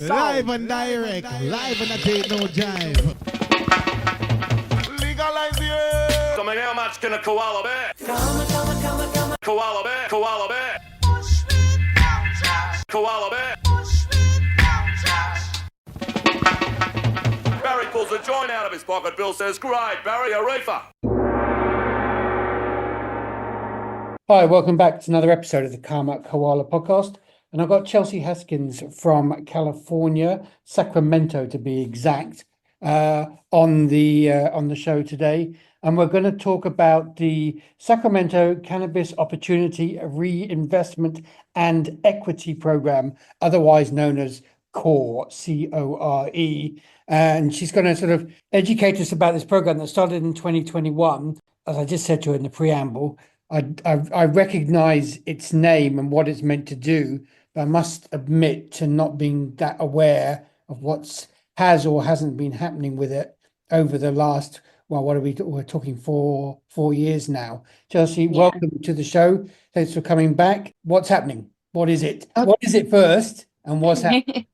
Live and direct, live and I take no jive. Legalize it. So how much can a koala bear? Koala bear, koala bear. Koala bear. Barry pulls a joint out of his pocket. Bill says, "Great, Barry, a reefer." Hi, welcome back to another episode of the Koala podcast. And I've got Chelsea Haskins from California, Sacramento to be exact, on the show today. And we're going to talk about the Sacramento Cannabis Opportunity Reinvestment and Equity Program, otherwise known as CORE, CORE. And she's going to sort of educate us about this program that started in 2021. As I just said to her in the preamble, I recognize its name and what it's meant to do, but I must admit to not being that aware of what's has or hasn't been happening with it over the last, well, what are we're talking 4 years now. Chelsea, welcome to the show. Thanks for coming back. What's happening? What is it? Okay. What is it first and what's happening?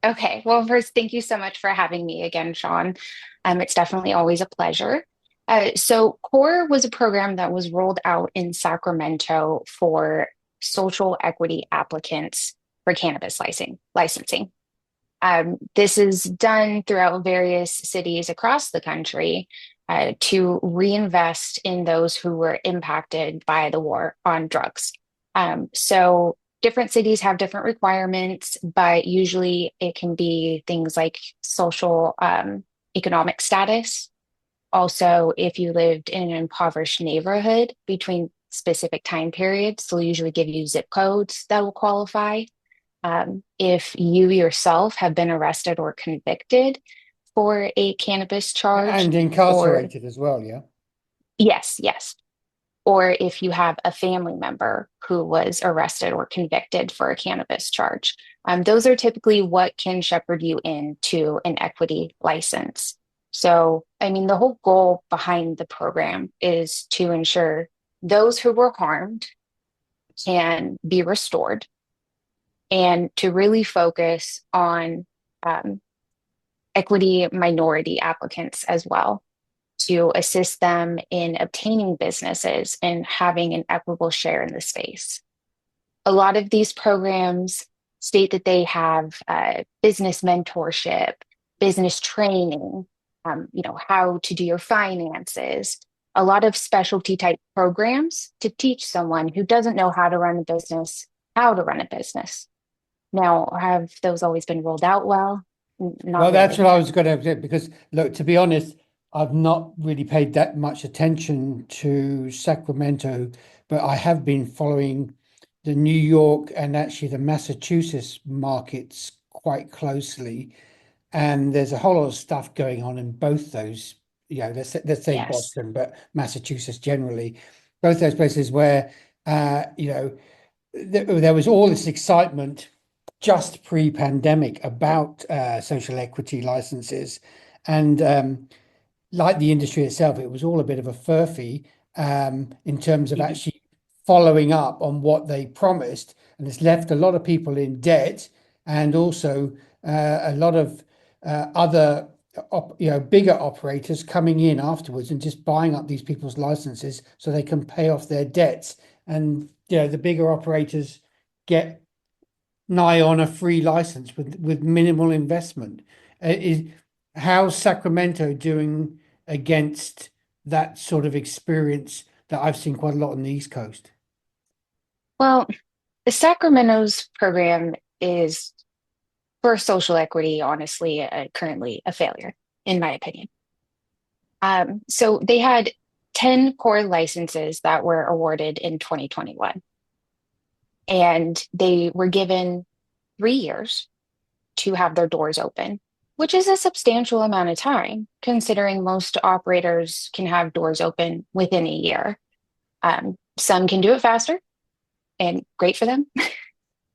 Okay. Well, first, thank you so much for having me again, Sean. It's definitely always a pleasure. So CORE was a program that was rolled out in Sacramento for social equity applicants for cannabis licensing. This is done throughout various cities across the country to reinvest in those who were impacted by the war on drugs. So different cities have different requirements, but usually it can be things like social economic status. Also, if you lived in an impoverished neighborhood between specific time periods, they'll usually give you zip codes that will qualify. If you yourself have been arrested or convicted for a cannabis charge. And incarcerated as well, yeah? Yes. Or if you have a family member who was arrested or convicted for a cannabis charge. Those are typically what can shepherd you into an equity license. So, I mean, the whole goal behind the program is to ensure those who were harmed can be restored and to really focus on equity minority applicants as well, to assist them in obtaining businesses and having an equitable share in the space. A lot of these programs state that they have business mentorship, business training, how to do your finances, a lot of specialty type programs to teach someone who doesn't know how to run a business, how to run a business. Now, have those always been rolled out well? Well, that's what I was going to say, because look, to be honest, I've not really paid that much attention to Sacramento, but I have been following the New York and actually the Massachusetts markets quite closely. And there's a whole lot of stuff going on in both those, let's say yes. Boston, but Massachusetts generally, both those places where, there was all this excitement just pre-pandemic about social equity licenses. And like the industry itself, it was all a bit of a furphy in terms of actually following up on what they promised. And it's left a lot of people in debt, and also a lot of other bigger operators coming in afterwards and just buying up these people's licenses so they can pay off their debts. And the bigger operators get nigh on a free license with minimal investment. How's Sacramento doing against that sort of experience that I've seen quite a lot on the East Coast? Well, Sacramento's program is, for social equity, honestly, currently a failure, in my opinion. So they had 10 core licenses that were awarded in 2021. And they were given 3 years to have their doors open, which is a substantial amount of time, considering most operators can have doors open within a year. Some can do it faster, and great for them.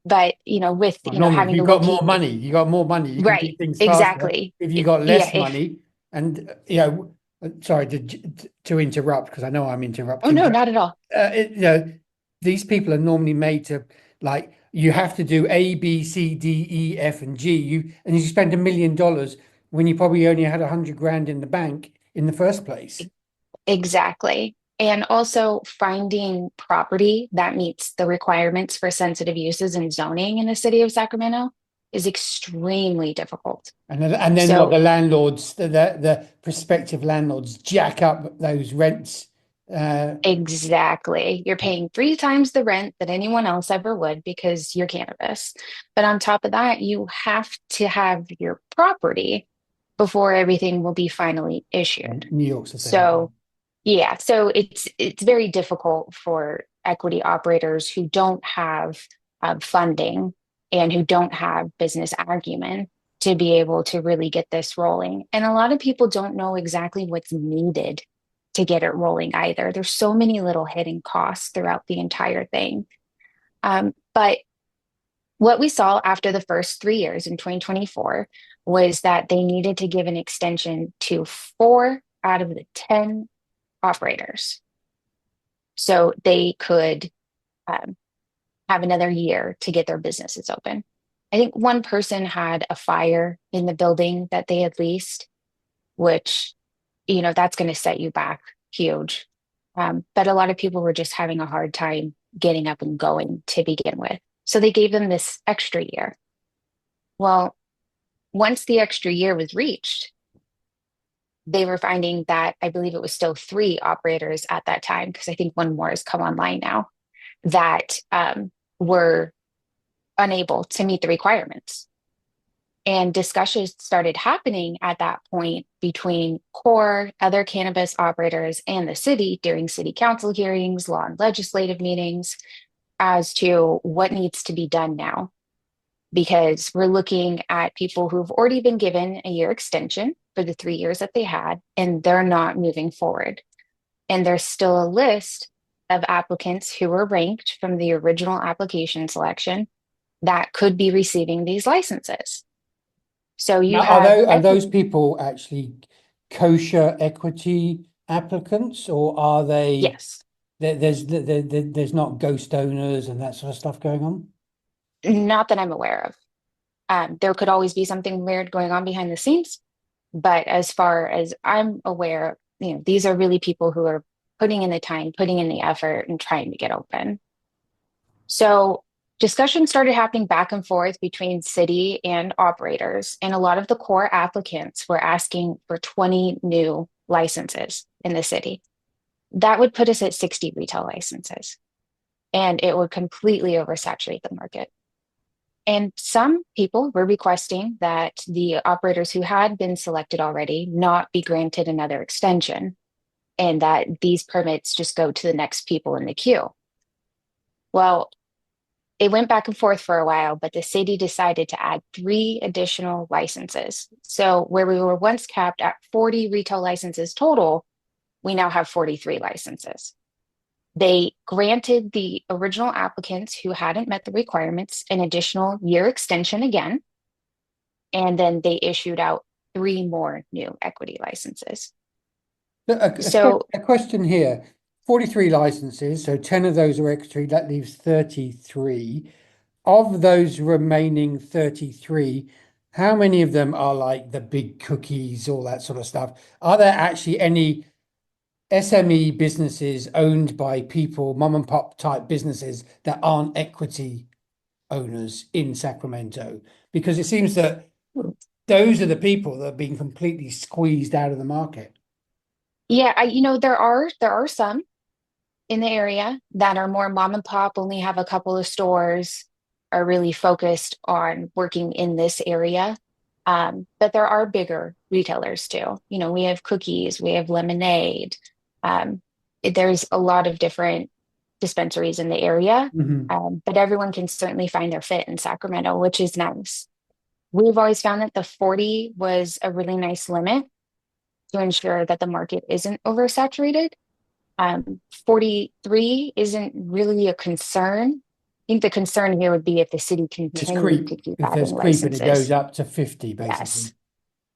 But having if you've got more money, you can right, do things faster. Exactly. If you got less money, and sorry to interrupt, because I know I'm interrupting. Oh no, not at all. These people are normally made to you have to do A, B, C, D, E, F, and G. You spend $1 million when you probably only had 100 grand in the bank in the first place. Exactly. And also finding property that meets the requirements for sensitive uses and zoning in the city of Sacramento is extremely difficult. And then what So the landlords, the prospective landlords jack up those rents. exactly, you're paying 3 times the rent that anyone else ever would because you're cannabis. But on top of that, you have to have your property before everything will be finally issued. New York's the So same. yeah, so it's very difficult for equity operators who don't have funding and who don't have business acumen to be able to really get this rolling. And a lot of people don't know exactly what's needed to get it rolling either. There's so many little hidden costs throughout the entire thing. But what we saw after the first 3 years in 2024 was that they needed to give an extension to 4 out of the 10 operators. So they could have another year to get their businesses open. I think one person had a fire in the building that they had leased, which, that's going to set you back huge. But a lot of people were just having a hard time getting up and going to begin with. So they gave them this extra year. Well, once the extra year was reached, they were finding that I believe it was still 3 operators at that time, because I think one more has come online now, that were unable to meet the requirements. And discussions started happening at that point between core, other cannabis operators, and the city during city council hearings, law and legislative meetings, as to what needs to be done now. Because we're looking at people who've already been given a year extension for the 3 years that they had, and they're not moving forward. And there's still a list of applicants who were ranked from the original application selection that could be receiving these licenses. So you Now, have are those people actually kosher equity applicants, or are they? yes, There's not ghost owners and that sort of stuff going on. not that I'm aware of. There could always be something weird going on behind the scenes, but as far as I'm aware, these are really people who are putting in the time, putting in the effort, and trying to get open. So discussions started happening back and forth between city and operators, and a lot of the core applicants were asking for 20 new licenses in the city. That would put us at 60 retail licenses, and it would completely oversaturate the market. And some people were requesting that the operators who had been selected already not be granted another extension, and that these permits just go to the next people in the queue. Well, it went back and forth for a while, but the city decided to add 3 additional licenses. So where we were once capped at 40 retail licenses total, we now have 43 licenses. They granted the original applicants who hadn't met the requirements an additional year extension again, and then they issued out 3 more new equity licenses. So A question here: 43 licenses, so 10 of those are equity. That leaves 33. Of those remaining 33, how many of them are like the big cookies, all that sort of stuff? Are there actually any SME businesses owned by people, mom and pop type businesses that aren't equity owners in Sacramento? Because it seems that those are the people that are being completely squeezed out of the market. yeah, there are some in the area that are more mom and pop, only have a couple of stores, are really focused on working in this area. But there are bigger retailers too. We have cookies, we have lemonade. Um, there's a lot of different dispensaries in the area, Mhm. but everyone can certainly find their fit in Sacramento, which is nice. We've always found that the 40 was a really nice limit to ensure that the market isn't oversaturated. 43 isn't really a concern. I think the concern here would be if the city There's continued creep. to keep If there's adding creep and it goes licenses. up to 50, basically. Yes,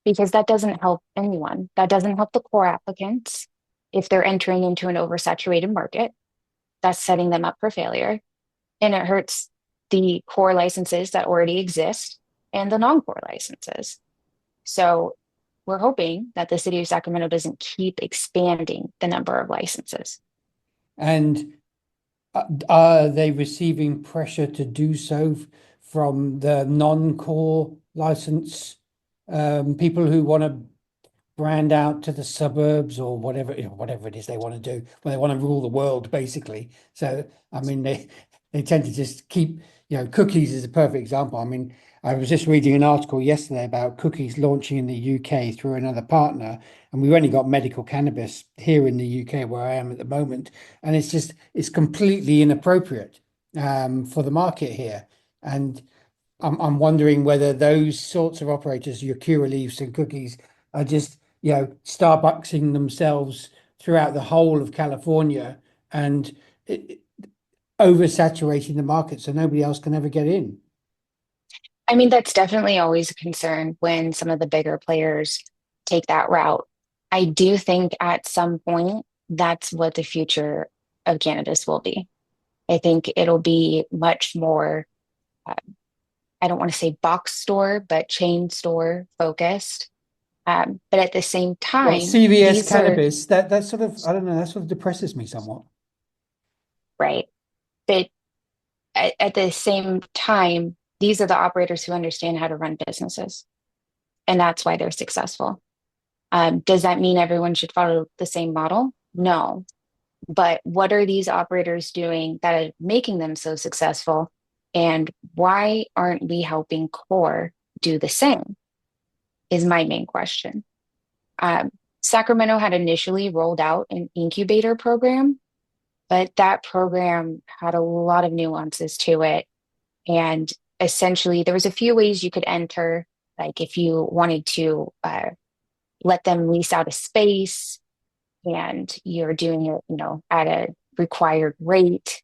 because that doesn't help anyone. That doesn't help the core applicants if they're entering into an oversaturated market. That's setting them up for failure. And it hurts the core licenses that already exist and the non-core licenses. So we're hoping that the city of Sacramento doesn't keep expanding the number of licenses. And are they receiving pressure to do so from the non-core license people who want to brand out to the suburbs or whatever, whatever it is they want to do, when they want to rule the world, basically? So, I mean, they tend to just keep, cookies is a perfect example. I mean, I was just reading an article yesterday about cookies launching in the UK through another partner, and we've only got medical cannabis here in the UK where I am at the moment, and it's completely inappropriate for the market here. And I'm wondering whether those sorts of operators, your Curaleafs and cookies, are just, Starbucksing themselves throughout the whole of California and oversaturating the market so nobody else can ever get in. I mean, that's definitely always a concern when some of the bigger players take that route. I do think at some point that's what the future of cannabis will be. I think it'll be much more, I don't want to say box store, but chain store focused. But at the same Well, time, CVS these are cannabis, that sort of, I don't know, that sort of depresses me somewhat. right. But at the same time, these are the operators who understand how to run businesses, and that's why they're successful. Does that mean everyone should follow the same model? No. But what are these operators doing that are making them so successful? And why aren't we helping Core do the same? Is my main question. Sacramento had initially rolled out an incubator program, but that program had a lot of nuances to it. And essentially, there was a few ways you could enter, like if you wanted to let them lease out a space and you're doing it, at a required rate.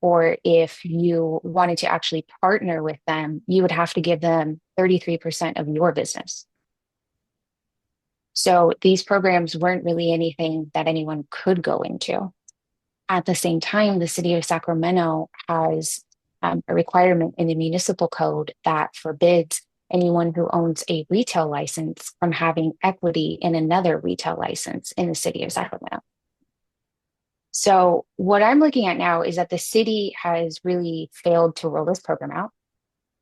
Or if you wanted to actually partner with them, you would have to give them 33% of your business. So these programs weren't really anything that anyone could go into. At the same time, the city of Sacramento has a requirement in the municipal code that forbids anyone who owns a retail license from having equity in another retail license in the city of Sacramento. So what I'm looking at now is that the city has really failed to roll this program out.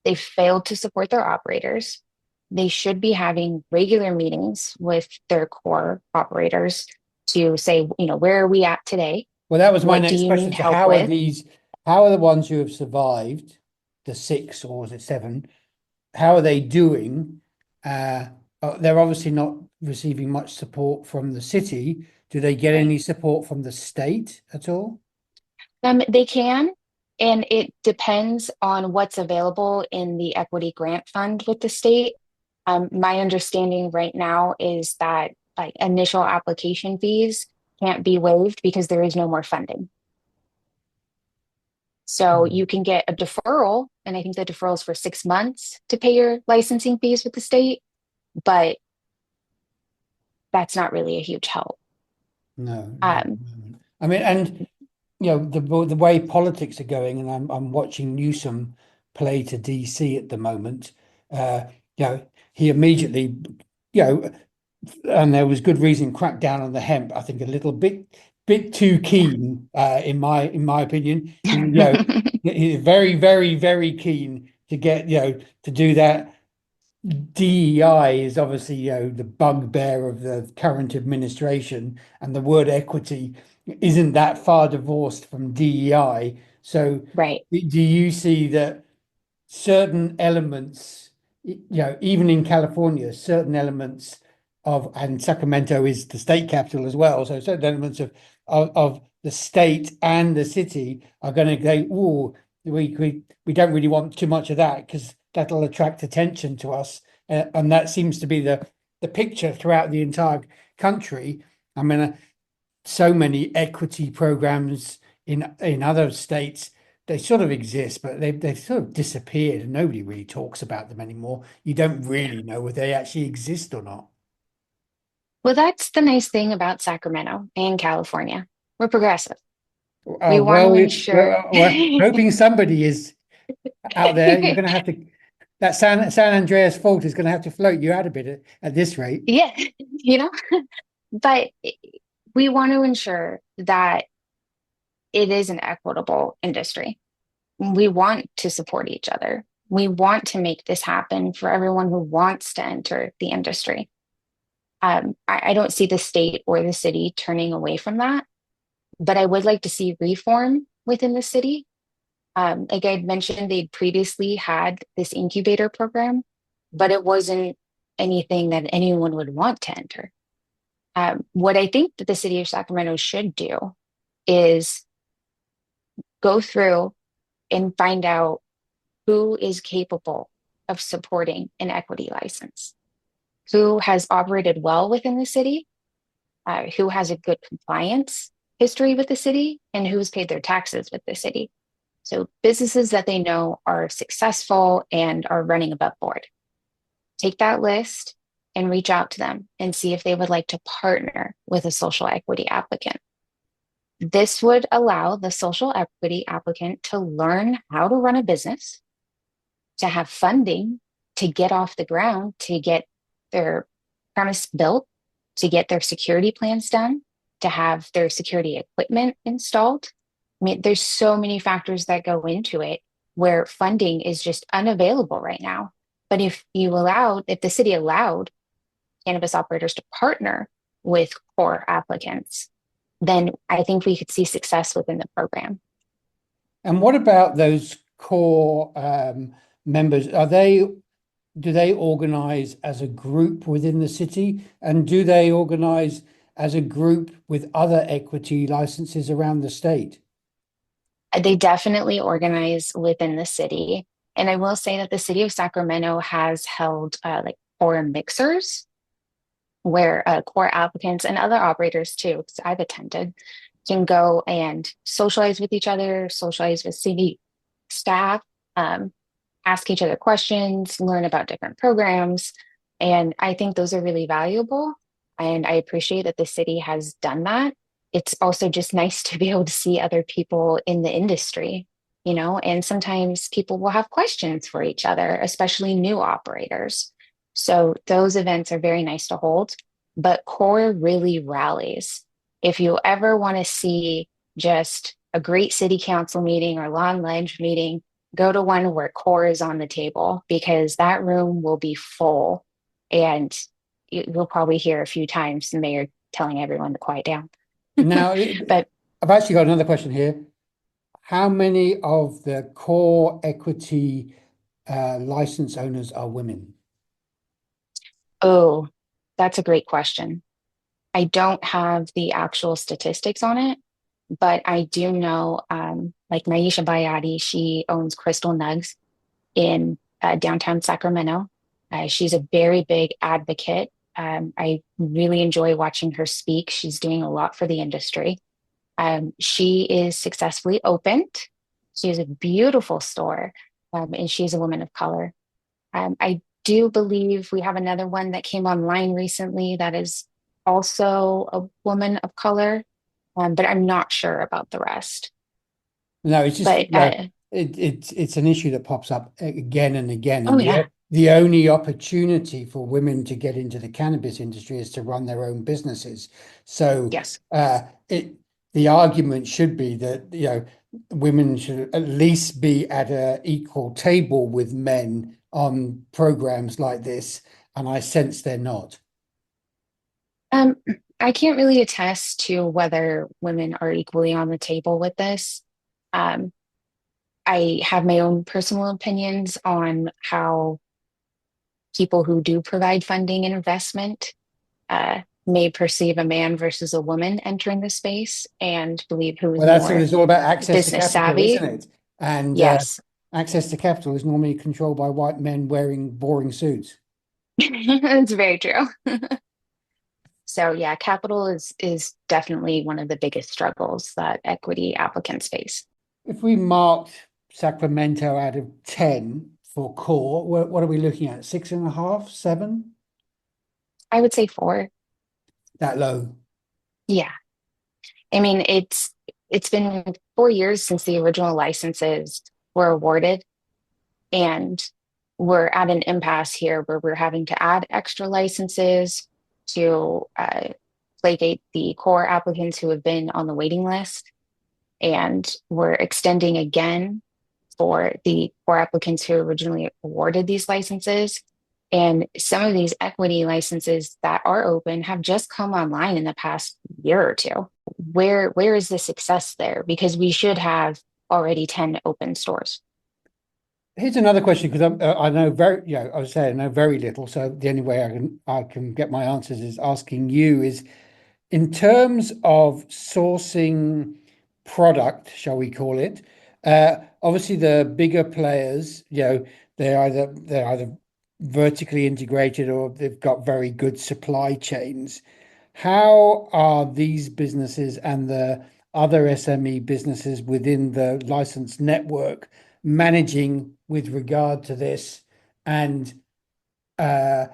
They've failed to support their operators. They should be having regular meetings with their core operators to say, where are we at today? Well, that was my What do next you question. need So help how are with? how are the ones who have survived, the 6 or is it 7, how are they doing? They're obviously not receiving much support from the city. Do they get Right. any support from the state at all? They can, and it depends on what's available in the equity grant fund with the state. My understanding right now is that like initial application fees can't be waived because there is no more funding. So you can get a deferral, and I think the deferral is for 6 months to pay your licensing fees with the state, but that's not really a huge help. No. Um, I mean, and the way politics are going, and I'm watching Newsom play to DC at the moment. He immediately, and there was good reason, cracked down on the hemp. I think a little bit too keen, in my opinion. He's very, very, very keen to get to do that. DEI is obviously, the bugbear of the current administration, and the word equity isn't that far divorced from DEI. So, right. do you see that certain elements, even in California, certain elements and Sacramento is the state capital as well, so certain elements of the state and the city are going to go, oh, we don't really want too much of that because that'll attract attention to us, and that seems to be the picture throughout the entire country. I mean, so many equity programs in other states, they sort of exist, but they've sort of disappeared and nobody really talks about them anymore. You don't really know whether they actually exist or not. Well, that's the nice thing about Sacramento and California. We're progressive. We want to ensure. We're hoping somebody is out there. You're going to have to, that San Andreas fault is going to have to float you out a bit at this rate. Yeah, you know, but we want to ensure that it is an equitable industry. We want to support each other. We want to make this happen for everyone who wants to enter the industry. I don't see the state or the city turning away from that, but I would like to see reform within the city. Like I mentioned, they previously had this incubator program, but it wasn't anything that anyone would want to enter. What I think that the city of Sacramento should do is go through and find out who is capable of supporting an equity license, who has operated well within the city, who has a good compliance history with the city, and who's paid their taxes with the city. So businesses that they know are successful and are running above board. Take that list and reach out to them and see if they would like to partner with a social equity applicant. This would allow the social equity applicant to learn how to run a business, to have funding to get off the ground, to get their premise built, to get their security plans done, to have their security equipment installed. I mean, there's so many factors that go into it where funding is just unavailable right now. But if the city allowed cannabis operators to partner with core applicants, then I think we could see success within the program. And what about those core members? Do they organize as a group within the city? And do they organize as a group with other equity licenses around the state? They definitely organize within the city. And I will say that the city of Sacramento has held like core mixers where core applicants and other operators too, because I've attended, can go and socialize with each other, socialize with city staff, ask each other questions, learn about different programs. And I think those are really valuable. And I appreciate that the city has done that. It's also just nice to be able to see other people in the industry, and sometimes people will have questions for each other, especially new operators. So those events are very nice to hold, but core really rallies. If you ever want to see just a great city council meeting or lawn ledge meeting, go to one where core is on the table, because that room will be full, and you'll probably hear a few times the mayor telling everyone to quiet down. Now, But I've actually got another question here. How many of the core equity license owners are women? oh, that's a great question. I don't have the actual statistics on it, but I do know, like Naisha Bayati, she owns Crystal Nugs in downtown Sacramento. She's a very big advocate. I really enjoy watching her speak. She's doing a lot for the industry. She is successfully opened. She has a beautiful store, and she's a woman of color. I do believe we have another one that came online recently that is also a woman of color, but I'm not sure about the rest. No, it's just But it's an issue that pops up again and again. oh And yeah, the only opportunity for women to get into the cannabis industry is to run their own businesses. So yes. the argument should be that women should at least be at an equal table with men on programs like this, and I sense they're not. I can't really attest to whether women are equally on the table with this. Um, I have my own personal opinions on how people who do provide funding and investment may perceive a man versus a woman entering the space and believe who is Well, that's what more it's all about, access to business capital, isn't savvy. it? And Yes, access to capital is normally controlled by white men wearing boring suits. it's very true. So yeah, capital is definitely one of the biggest struggles that equity applicants face. If we marked Sacramento out of 10 for core, what are we looking at? 6.5, 7? I would say 4. That low? Yeah. I mean, it's been 4 years since the original licenses were awarded, and we're at an impasse here where we're having to add extra licenses to placate the core applicants who have been on the waiting list. And we're extending again for the core applicants who originally awarded these licenses. And some of these equity licenses that are open have just come online in the past year or two. Where is the success there? Because we should have already 10 open stores. Here's another question, because I know very, I was saying I know very little. So the only way I can get my answers is asking you, is in terms of sourcing product, shall we call it? Obviously, the bigger players, they're either vertically integrated or they've got very good supply chains. How are these businesses and the other SME businesses within the licensed network managing with regard to this? And uh,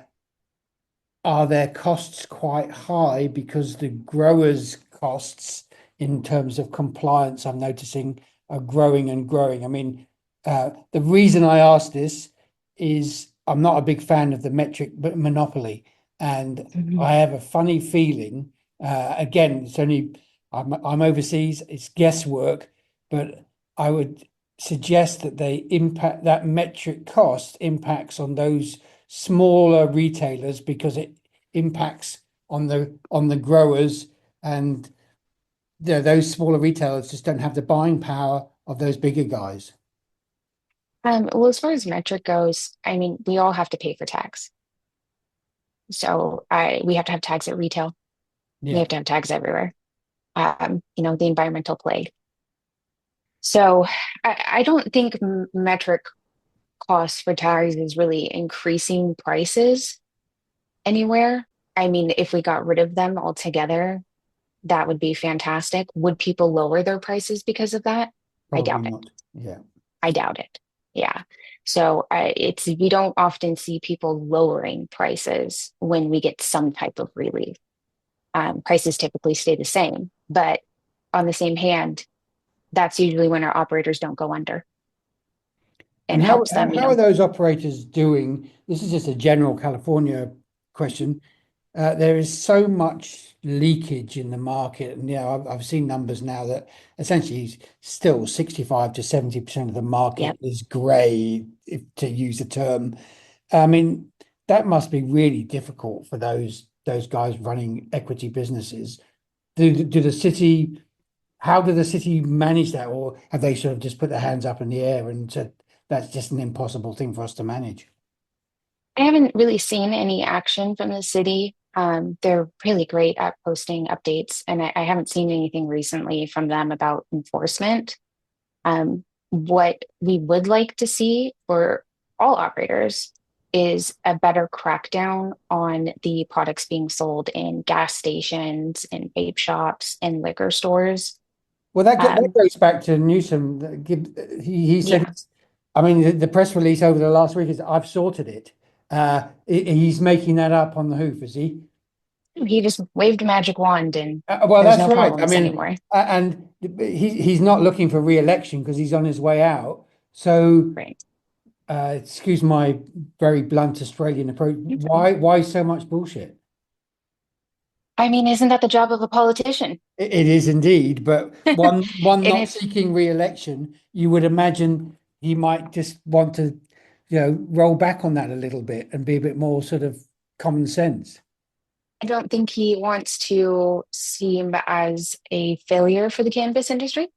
are their costs quite high? Because the growers' costs in terms of compliance, I'm noticing, are growing and growing. I mean, the reason I ask this is I'm not a big fan of the metric monopoly, and I have a funny feeling. Again, it's only I'm overseas; it's guesswork, but I would suggest that that metric cost impacts on those smaller retailers, because it impacts on the growers, and those smaller retailers just don't have the buying power of those bigger guys. Well, as far as metric goes, I mean, we all have to pay for tax. So we have to have tags at retail. We Yeah. have to have tags everywhere. The environmental plague. So I don't think metric costs for tags is really increasing prices anywhere. I mean, if we got rid of them altogether, that would be fantastic. Would people lower their prices because of that? I Probably doubt it. not. Yeah. I doubt it. Yeah. So we don't often see people lowering prices when we get some type of relief. Prices typically stay the same, but on the same hand, that's usually when our operators don't go under, And and helps them, how are those operators doing? This is just a general California question. There is so much leakage in the market, and I've seen numbers now that essentially still 65 to 70% of the market Yep. is grey, if to use the term. I mean, that must be really difficult for those guys running equity businesses. How do the city manage that, or have they sort of just put their hands up in the air and said that's just an impossible thing for us to manage? I haven't really seen any action from the city. They're really great at posting updates, and I haven't seen anything recently from them about enforcement. What we would like to see for all operators is a better crackdown on the products being sold in gas stations, in vape shops, and liquor stores. Well, that Um, goes back to Newsom. He said, yeah, I mean, the press release over the last week is, I've sorted it. He's making that up on the hoof, is he? he just waved a magic wand and Well, there's that's no right. I problems mean, anymore. and he's not looking for re-election because he's on his way out. So, Right. excuse my very blunt Australian approach. Why so much bullshit? I mean, isn't that the job of a politician? It is indeed, but one And not if seeking re-election, you would imagine he might just want to, roll back on that a little bit and be a bit more sort of common sense. I don't think he wants to seem as a failure for the cannabis industry.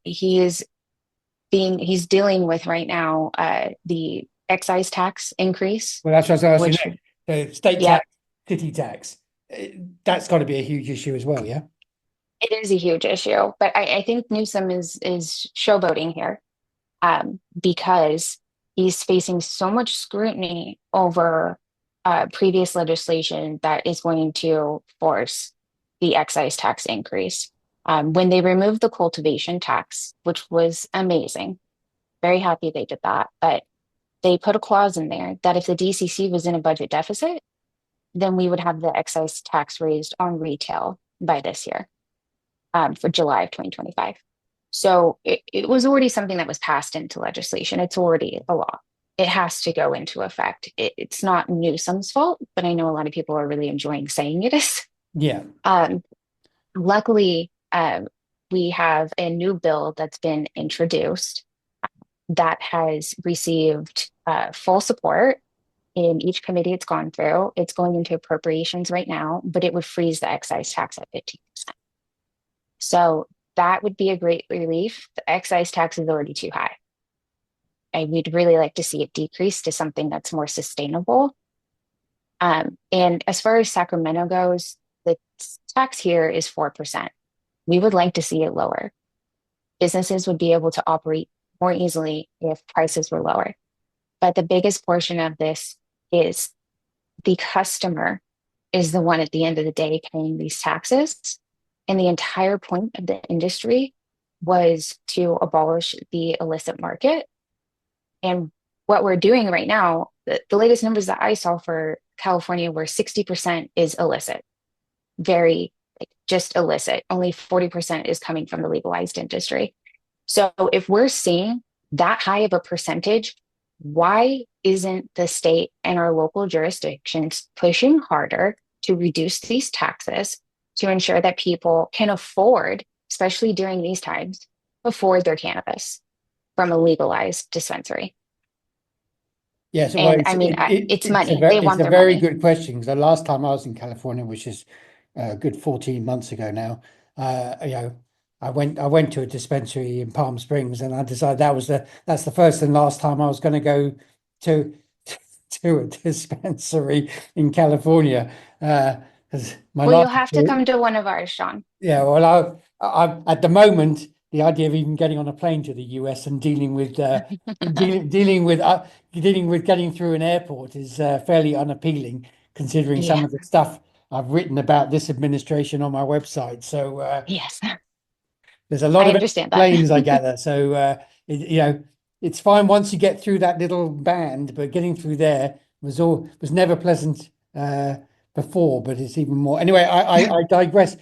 He's dealing with right now the excise tax increase, Well, that's what I was asking which, next. The state yeah, tax, city tax, that's got to be a huge issue as well, yeah? it is a huge issue. But I think Newsom is showboating here, because he's facing so much scrutiny over previous legislation that is going to force the excise tax increase. When they removed the cultivation tax, which was amazing, very happy they did that. But they put a clause in there that if the DCC was in a budget deficit, then we would have the excise tax raised on retail by this year. for July of 2025. So it was already something that was passed into legislation. It's already a law. It has to go into effect. It's not Newsom's fault, but I know a lot of people are really enjoying saying it is. Yeah. Luckily, we have a new bill that's been introduced that has received full support in each committee it's gone through. It's going into appropriations right now, but it would freeze the excise tax at 15%. So that would be a great relief. The excise tax is already too high. And we'd really like to see it decrease to something that's more sustainable. And as far as Sacramento goes, the tax here is 4%. We would like to see it lower. Businesses would be able to operate more easily if prices were lower. But the biggest portion of this is the customer is the one at the end of the day paying these taxes. And the entire point of the industry was to abolish the illicit market. And what we're doing right now, the latest numbers that I saw for California were 60% is illicit, very just illicit. Only 40% is coming from the legalized industry. So if we're seeing that high of a percentage, why isn't the state and our local jurisdictions pushing harder to reduce these taxes to ensure that people can afford, especially during these times, afford their cannabis from a legalized dispensary? Yes, well, And I mean, it's money. They it's want a their very money. good question, because the last time I was in California, which is a good 14 months ago now, you know, I went to a dispensary in Palm Springs, and I decided that's the first and last time I was going to go to to a dispensary in California. Because my Well, you'll last have to come to one of ours, Sean. Yeah, well, I at the moment, the idea of even getting on a plane to the US and dealing with getting through an airport is fairly unappealing, considering some Yeah, of the stuff I've written about this administration on my website. So yes, there's a lot I of understand that. planes, I gather. So you know, it's fine once you get through that little band, but getting through there was never pleasant before, but it's even more. Anyway, I digress.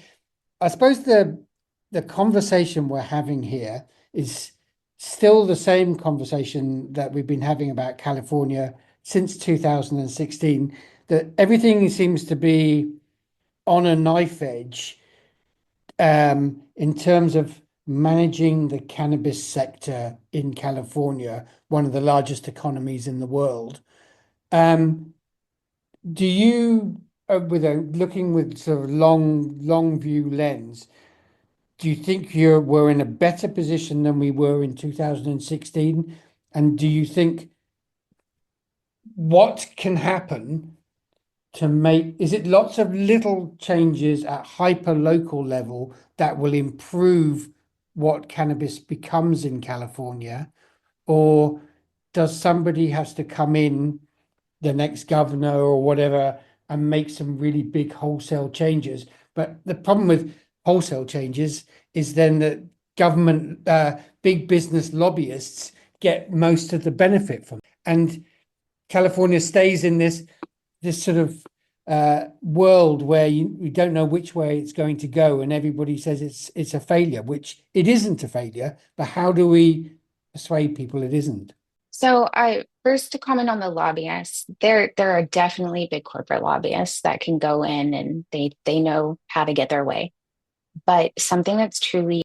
I suppose the conversation we're having here is still the same conversation that we've been having about California since 2016, that everything seems to be on a knife edge in terms of managing the cannabis sector in California, one of the largest economies in the world. Um, do you, with a looking with sort of long view lens, do you think we're in a better position than we were in 2016? And do you think what can happen to is it lots of little changes at hyper local level that will improve what cannabis becomes in California? Or does somebody has to come in, the next governor or whatever, and make some really big wholesale changes? But the problem with wholesale changes is then that government, big business lobbyists get most of the benefit from it. And California stays in this sort of world where you don't know which way it's going to go, and everybody says it's a failure, which it isn't a failure. But how do we persuade people it isn't? So I first to comment on the lobbyists, there are definitely big corporate lobbyists that can go in and they know how to get their way. But something that's truly